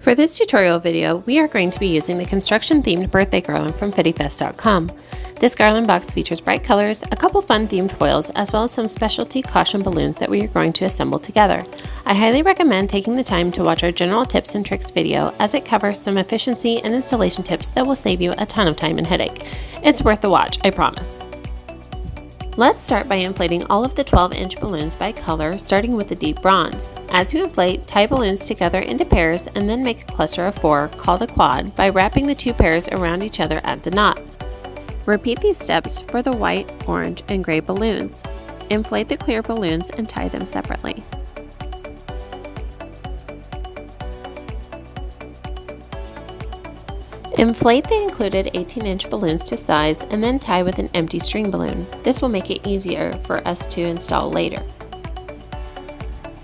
For this tutorial video, we are going to be using the construction-themed birthday garland from Fettifest.com. This garland box features bright colors, a couple fun themed foils, as well as some specialty caution balloons that we are going to assemble together. I highly recommend taking the time to watch our general tips and tricks video, as it covers some efficiency and installation tips that will save you a ton of time and headache. It's worth the watch, I promise. Let's start by inflating all of the 12-inch balloons by color, starting with the deep bronze. As you inflate, tie balloons together into pairs and then make a cluster of 4, called a quad, by wrapping the 2 pairs around each other at the knot. Repeat these steps for the white, orange, and gray balloons. Inflate the clear balloons and tie them separately. Inflate the included 18-inch balloons to size and then tie with an empty string balloon. This will make it easier for us to install later.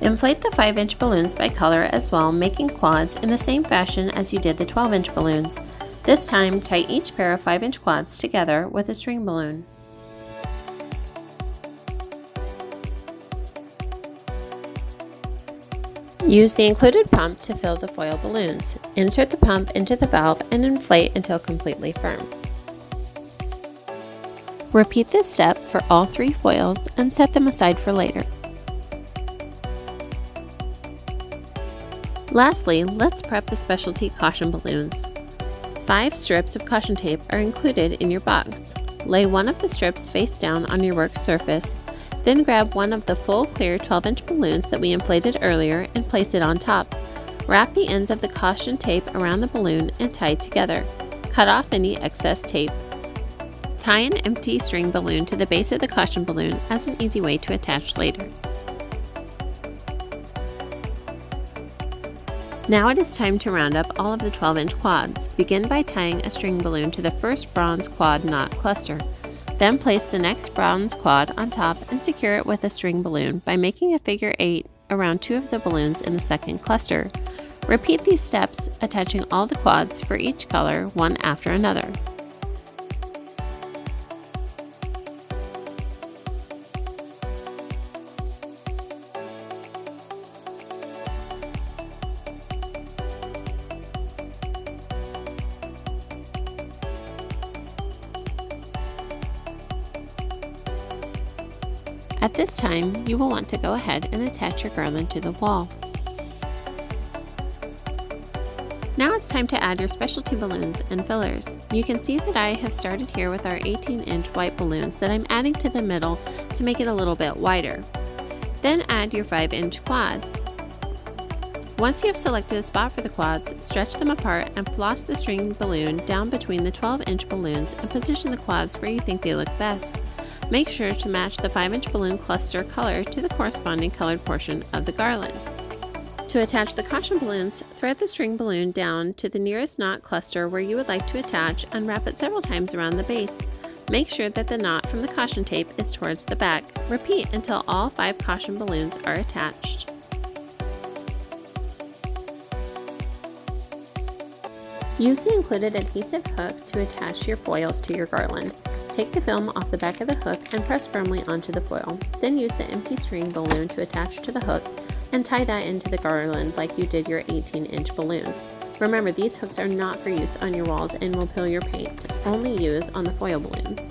Inflate the 5-inch balloons by color as well, making quads in the same fashion as you did the 12-inch balloons. This time, tie each pair of 5-inch quads together with a string balloon. Use the included pump to fill the foil balloons. Insert the pump into the valve and inflate until completely firm. Repeat this step for all 3 foils and set them aside for later. Lastly, let's prep the specialty caution balloons. 5 strips of caution tape are included in your box. Lay one of the strips face down on your work surface. Then grab one of the full clear 12-inch balloons that we inflated earlier and place it on top. Wrap the ends of the caution tape around the balloon and tie it together. Cut off any excess tape. Tie an empty string balloon to the base of the caution balloon as an easy way to attach later. Now it is time to round up all of the 12-inch quads. Begin by tying a string balloon to the first bronze quad knot cluster. Then place the next bronze quad on top and secure it with a string balloon by making a figure 8 around 2 of the balloons in the second cluster. Repeat these steps, attaching all the quads for each color, one after another. At this time, you will want to go ahead and attach your garland to the wall. Now it's time to add your specialty balloons and fillers. You can see that I have started here with our 18-inch white balloons that I'm adding to the middle to make it a little bit wider. Then add your 5-inch quads. Once you have selected a spot for the quads, stretch them apart and floss the string balloon down between the 12-inch balloons and position the quads where you think they look best. Make sure to match the 5-inch balloon cluster color to the corresponding colored portion of the garland. To attach the caution balloons, thread the string balloon down to the nearest knot cluster where you would like to attach and wrap it several times around the base. Make sure that the knot from the caution tape is towards the back. Repeat until all 5 caution balloons are attached. Use the included adhesive hook to attach your foils to your garland. Take the film off the back of the hook and press firmly onto the foil. Then use the empty string balloon to attach to the hook and tie that into the garland like you did your 18-inch balloons. Remember, these hooks are not for use on your walls and will peel your paint. Only use on the foil balloons.